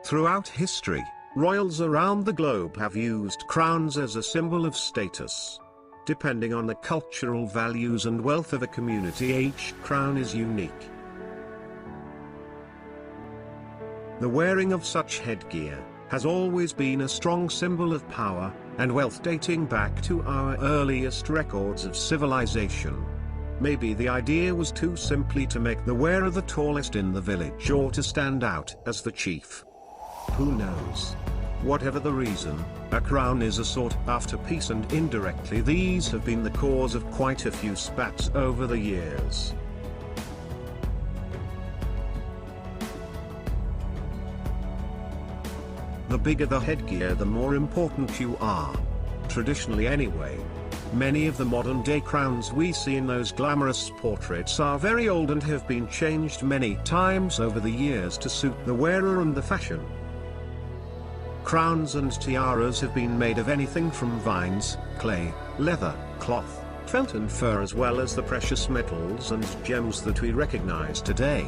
Throughout history, royals around the globe have used crowns as a symbol of status. Depending on the cultural values and wealth of a community, each crown is unique. The wearing of such headgear has always been a strong symbol of power and wealth, dating back to our earliest records of civilization. Maybe the idea was to simply to make the wearer the tallest in the village, or to stand out as the chief. Who knows? Whatever the reason, a crown is a sought-after piece, and indirectly these have been the cause of quite a few spats over the years. The bigger the headgear, the more important you are. Traditionally anyway. Many of the modern-day crowns we see in those glamorous portraits are very old and have been changed many times over the years to suit the wearer and the fashion. Crowns and tiaras have been made of anything from vines, clay, leather, cloth, felt and fur, as well as the precious metals and gems that we recognize today.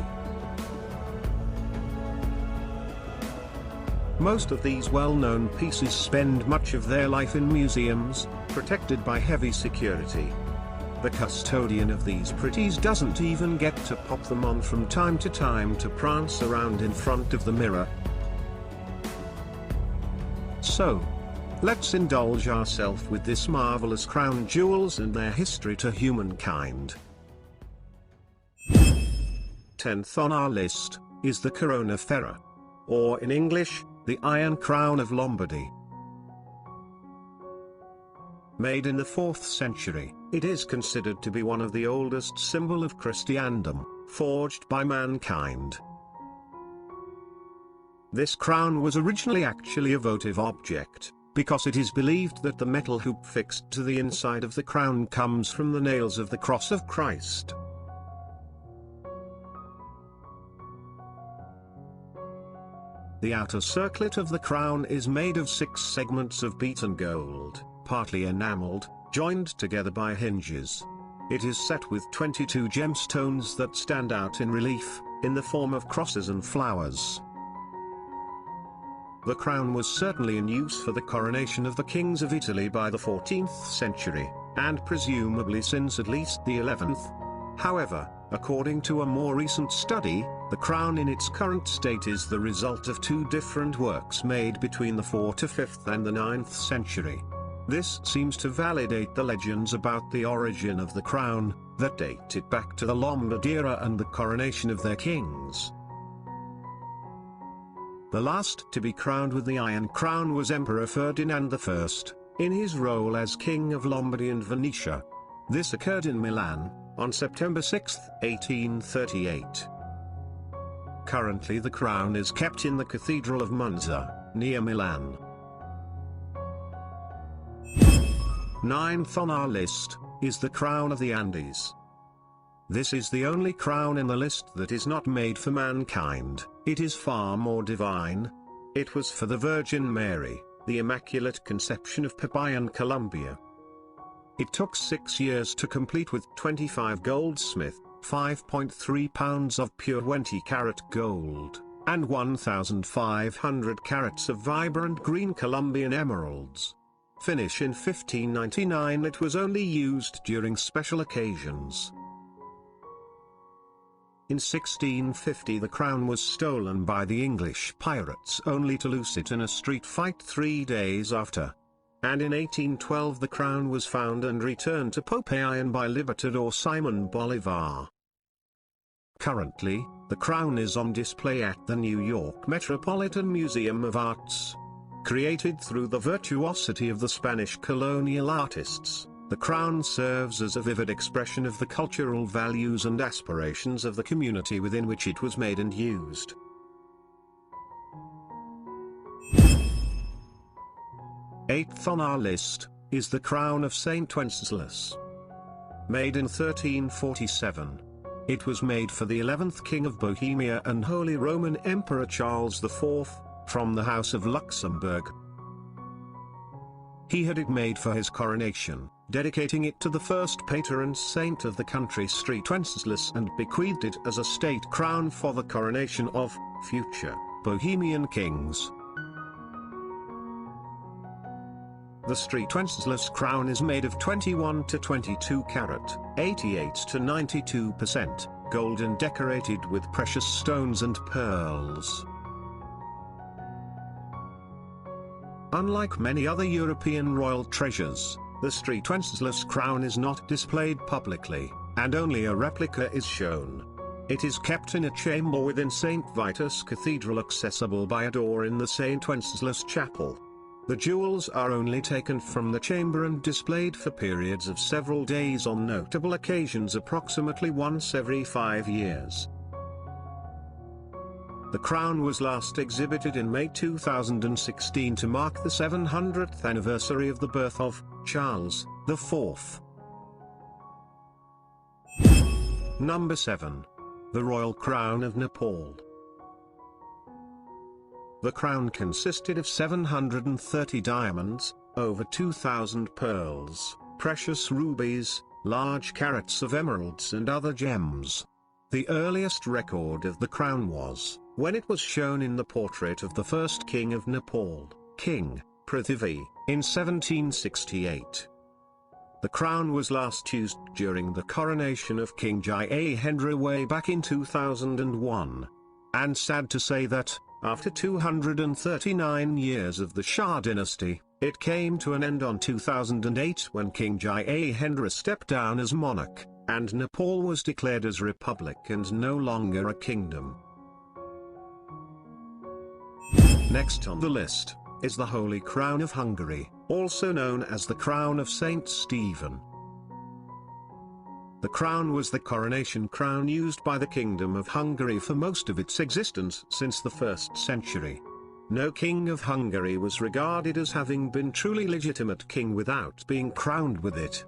Most of these well-known pieces spend much of their life in museums, protected by heavy security. The custodian of these pretties doesn't even get to pop them on from time to time to prance around in front of the mirror. So, let's indulge ourselves with this marvelous crown jewels and their history to humankind. 10th on our list is the Corona Ferrea, or in English, the Iron Crown of Lombardy. Made in the 4th century, it is considered to be one of the oldest symbols of Christendom, forged by mankind. This crown was originally actually a votive object, because it is believed that the metal hoop fixed to the inside of the crown comes from the nails of the cross of Christ. The outer circlet of the crown is made of 6 segments of beaten gold, partly enameled, joined together by hinges. It is set with 22 gemstones that stand out in relief, in the form of crosses and flowers. The crown was certainly in use for the coronation of the kings of Italy by the 14th century, and presumably since at least the 11th. However, according to a more recent study, the crown in its current state is the result of 2 different works made between the 4th to 5th and the 9th century. This seems to validate the legends about the origin of the crown, that date it back to the Lombard era and the coronation of their kings. The last to be crowned with the Iron Crown was Emperor Ferdinand I, in his role as King of Lombardy and Venetia. This occurred in Milan, on September 6, 1838. Currently the crown is kept in the Cathedral of Monza, near Milan. 9th on our list is the Crown of the Andes. This is the only crown in the list that is not made for mankind. It is far more divine. It was for the Virgin Mary, the Immaculate Conception of Popayan, Colombia. It took 6 years to complete, with 25 goldsmith, 5.3 pounds of pure 20-carat gold, and 1,500 carats of vibrant green Colombian emeralds. Finish in 1599. It was only used during special occasions. In 1650 the crown was stolen by the English pirates, only to lose it in a street fight 3 days after. And in 1812 the crown was found and returned to Popayan by Libertador Simon Bolivar. Currently, the crown is on display at the New York Metropolitan Museum of Arts. Created through the virtuosity of the Spanish colonial artists, the crown serves as a vivid expression of the cultural values and aspirations of the community within which it was made and used. Eighth on our list is the crown of Saint Wenceslas. Made in 1347. It was made for the 11th King of Bohemia and Holy Roman Emperor Charles IV, from the House of Luxembourg. He had it made for his coronation, dedicating it to the first patron saint of the country, St. Wenceslas, and bequeathed it as a state crown for the coronation of future Bohemian kings. The St. Wenceslas crown is made of 21 to 22 carat, 88 to 92% gold and decorated with precious stones and pearls. Unlike many other European royal treasures, the St. Wenceslas crown is not displayed publicly, and only a replica is shown. It is kept in a chamber within St. Vitus Cathedral, accessible by a door in the St. Wenceslas Chapel. The jewels are only taken from the chamber and displayed for periods of several days on notable occasions, approximately once every 5 years. The crown was last exhibited in May 2016 to mark the 700th anniversary of the birth of Charles IV. Number 7. The Royal Crown of Nepal. The crown consisted of 730 diamonds, over 2,000 pearls, precious rubies, large carats of emeralds and other gems. The earliest record of the crown was when it was shown in the portrait of the first king of Nepal, King Prithvi, in 1768. The crown was last used during the coronation of King Jayehendra way back in 2001. And sad to say that, after 239 years of the Shah dynasty, it came to an end on 2008 when King Jayehendra stepped down as monarch, and Nepal was declared as republic and no longer a kingdom. Next on the list is the Holy Crown of Hungary, also known as the Crown of Saint Stephen. The crown was the coronation crown used by the Kingdom of Hungary for most of its existence since the 1st century. No king of Hungary was regarded as having been truly legitimate king without being crowned with it.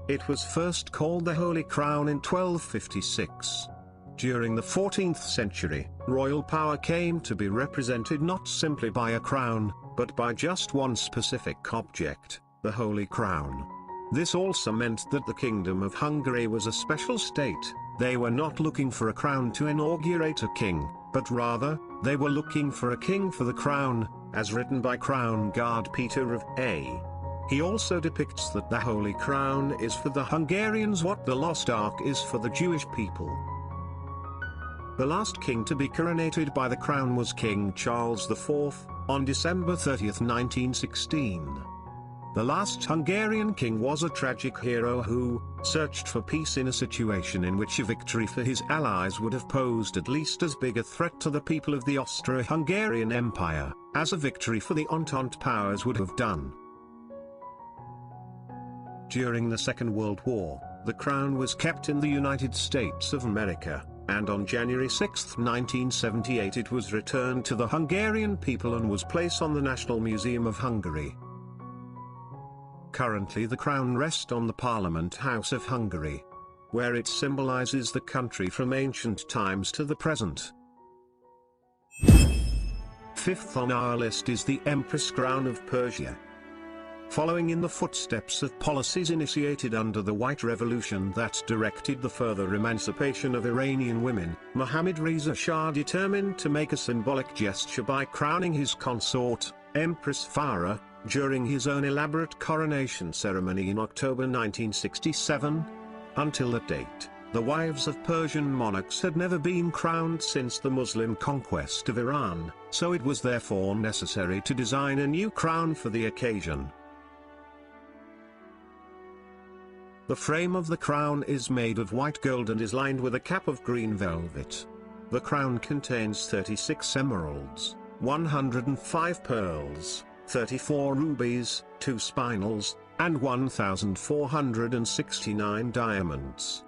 It was first called the Holy Crown in 1256. During the 14th century, royal power came to be represented not simply by a crown, but by just one specific object, the Holy Crown. This also meant that the Kingdom of Hungary was a special state. They were not looking for a crown to inaugurate a king, but rather, they were looking for a king for the crown, as written by Crown Guard Peter of A. He also depicts that the Holy Crown is for the Hungarians what the Lost Ark is for the Jewish people. The last king to be coronated by the crown was King Charles IV, on December 30, 1916. The last Hungarian king was a tragic hero who searched for peace in a situation in which a victory for his allies would have posed at least as big a threat to the people of the Austro-Hungarian Empire, as a victory for the Entente powers would have done. During the Second World War, the crown was kept in the United States of America, and on January 6, 1978 it was returned to the Hungarian people and was placed on the National Museum of Hungary. Currently the crown rests on the Parliament House of Hungary, where it symbolizes the country from ancient times to the present. Fifth on our list is the Empress Crown of Persia. Following in the footsteps of policies initiated under the White Revolution that directed the further emancipation of Iranian women, Mohammad Reza Shah determined to make a symbolic gesture by crowning his consort, Empress Farah, during his own elaborate coronation ceremony in October 1967. Until that date, the wives of Persian monarchs had never been crowned since the Muslim conquest of Iran, so it was therefore necessary to design a new crown for the occasion. The frame of the crown is made of white gold and is lined with a cap of green velvet. The crown contains 36 emeralds, 105 pearls, 34 rubies, 2 spinels, and 1,469 diamonds.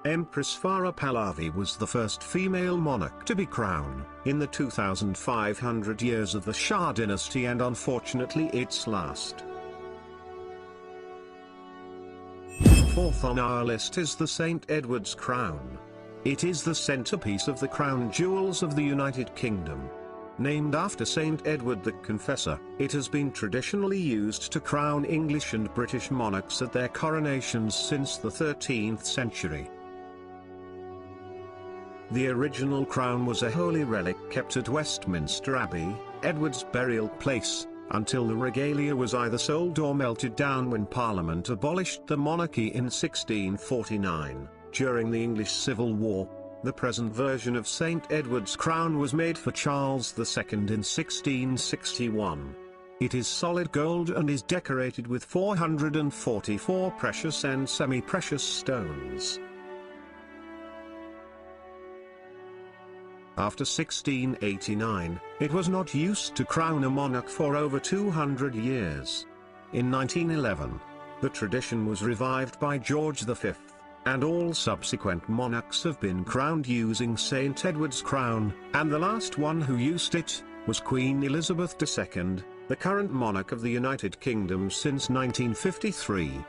Empress Farah Pahlavi was the first female monarch to be crowned in the 2,500 years of the Shah dynasty and unfortunately its last. Fourth on our list is the St. Edward's Crown. It is the centerpiece of the crown jewels of the United Kingdom. Named after St. Edward the Confessor, it has been traditionally used to crown English and British monarchs at their coronations since the 13th century. The original crown was a holy relic kept at Westminster Abbey, Edward's burial place, until the regalia was either sold or melted down when Parliament abolished the monarchy in 1649. During the English Civil War, the present version of St. Edward's crown was made for Charles II in 1661. It is solid gold and is decorated with 444 precious and semi-precious stones. After 1689, it was not used to crown a monarch for over 200 years. In 1911, the tradition was revived by George V, and all subsequent monarchs have been crowned using St. Edward's crown, and the last one who used it was Queen Elizabeth II, the current monarch of the United Kingdom since 1953.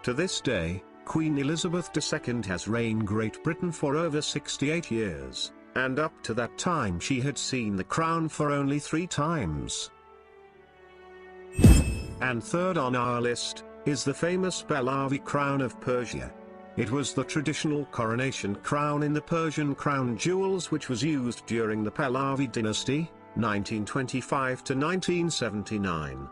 To this day, Queen Elizabeth II has reigned Great Britain for over 68 years, and up to that time she had seen the crown for only 3 times. And third on our list, is the famous Pahlavi crown of Persia. It was the traditional coronation crown in the Persian crown jewels which was used during the Pahlavi dynasty, 1925 to 1979.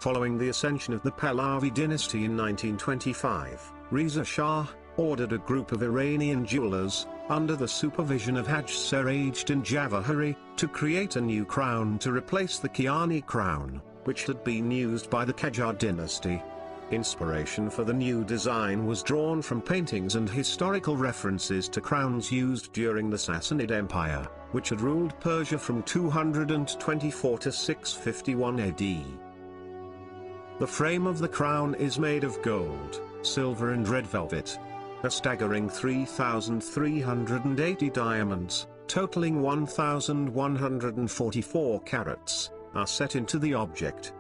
Following the ascension of the Pahlavi dynasty in 1925, Reza Shah ordered a group of Iranian jewelers, under the supervision of Haj Serajuddin Javahari, to create a new crown to replace the Kiani crown, which had been used by the Qajar dynasty. Inspiration for the new design was drawn from paintings and historical references to crowns used during the Sassanid Empire, which had ruled Persia from 224 to 651 AD. The frame of the crown is made of gold, silver and red velvet. A staggering 3,380 diamonds, totaling 1,144 carats, are set into the object.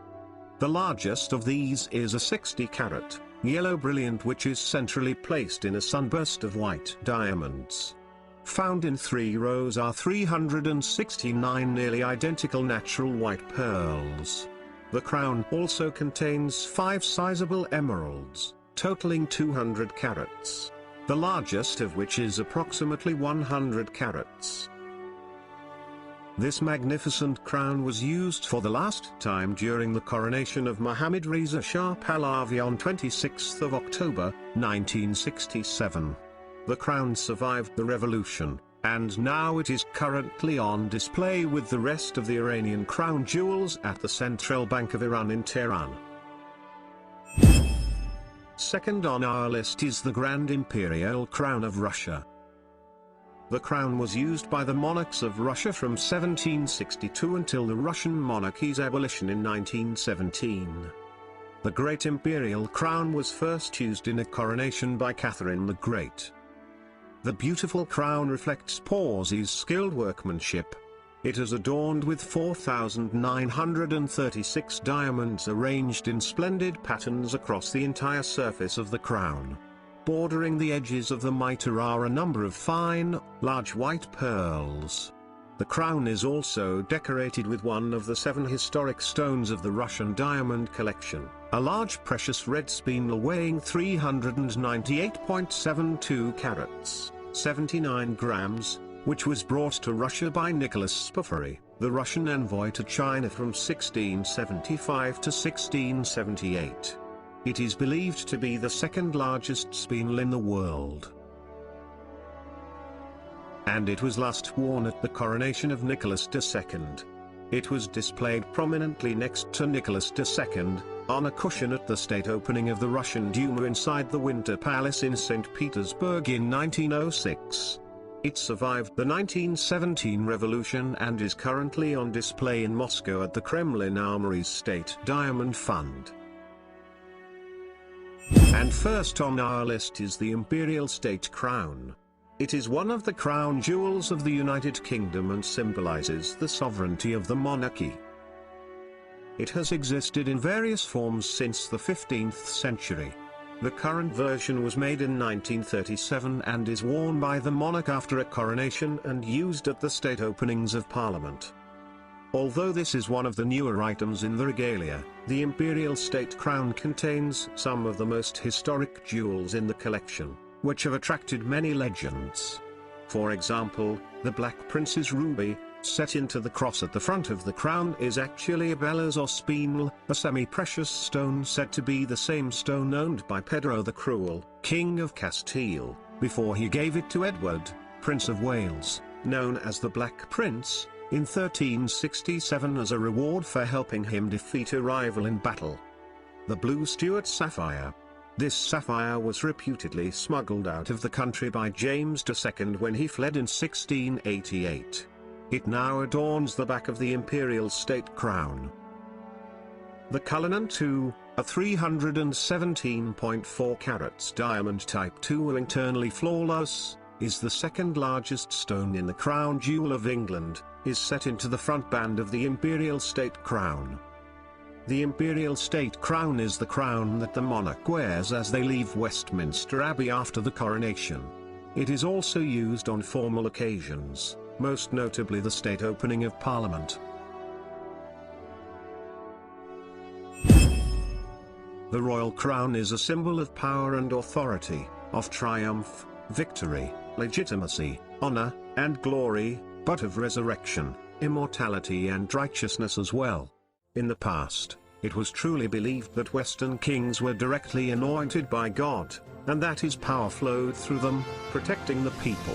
The largest of these is a 60-carat, yellow brilliant which is centrally placed in a sunburst of white diamonds. Found in 3 rows are 369 nearly identical natural white pearls. The crown also contains 5 sizable emeralds, totaling 200 carats, the largest of which is approximately 100 carats. This magnificent crown was used for the last time during the coronation of Mohammad Reza Shah Pahlavi on 26 October, 1967. The crown survived the revolution, and now it is currently on display with the rest of the Iranian crown jewels at the Central Bank of Iran in Tehran. Second on our list is the Grand Imperial Crown of Russia. The crown was used by the monarchs of Russia from 1762 until the Russian monarchy's abolition in 1917. The Great Imperial Crown was first used in a coronation by Catherine the Great. The beautiful crown reflects Porzy's skilled workmanship. It is adorned with 4,936 diamonds arranged in splendid patterns across the entire surface of the crown. Bordering the edges of the mitre are a number of fine, large white pearls. The crown is also decorated with one of the 7 historic stones of the Russian diamond collection, a large precious red spinel weighing 398.72 carats, 79 grams, which was brought to Russia by Nicholas Spaffary, the Russian envoy to China from 1675 to 1678. It is believed to be the 2nd largest spinel in the world. And it was last worn at the coronation of Nicholas II. It was displayed prominently next to Nicholas II, on a cushion at the state opening of the Russian Duma inside the Winter Palace in St. Petersburg in 1906. It survived the 1917 revolution and is currently on display in Moscow at the Kremlin Armory's State Diamond Fund. And first on our list is the Imperial State Crown. It is one of the crown jewels of the United Kingdom and symbolizes the sovereignty of the monarchy. It has existed in various forms since the 15th century. The current version was made in 1937 and is worn by the monarch after a coronation and used at the state openings of Parliament. Although this is one of the newer items in the regalia, the imperial state crown contains some of the most historic jewels in the collection, which have attracted many legends. For example, the Black Prince's ruby, set into the cross at the front of the crown, is actually a Bellas or Spinel, a semi-precious stone said to be the same stone owned by Pedro the Cruel, King of Castile, before he gave it to Edward, Prince of Wales, known as the Black Prince, in 1367 as a reward for helping him defeat a rival in battle. The Blue Stuart sapphire. This sapphire was reputedly smuggled out of the country by James II when he fled in 1688. It now adorns the back of the imperial state crown. The Cullinan II, a 317.4 carats diamond type 2 internally flawless, is the second largest stone in the crown jewel of England, is set into the front band of the imperial state crown. The imperial state crown is the crown that the monarch wears as they leave Westminster Abbey after the coronation. It is also used on formal occasions, most notably the state opening of Parliament. The royal crown is a symbol of power and authority, of triumph, victory, legitimacy, honor, and glory, but of resurrection, immortality and righteousness as well. In the past, it was truly believed that Western kings were directly anointed by God, and that his power flowed through them, protecting the people.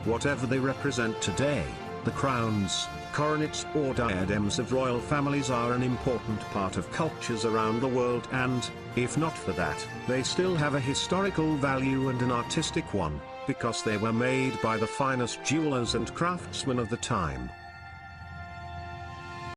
Whatever they represent today, the crowns, coronets or diadems of royal families are an important part of cultures around the world and, if not for that, they still have a historical value and an artistic one, because they were made by the finest jewelers and craftsmen of the time.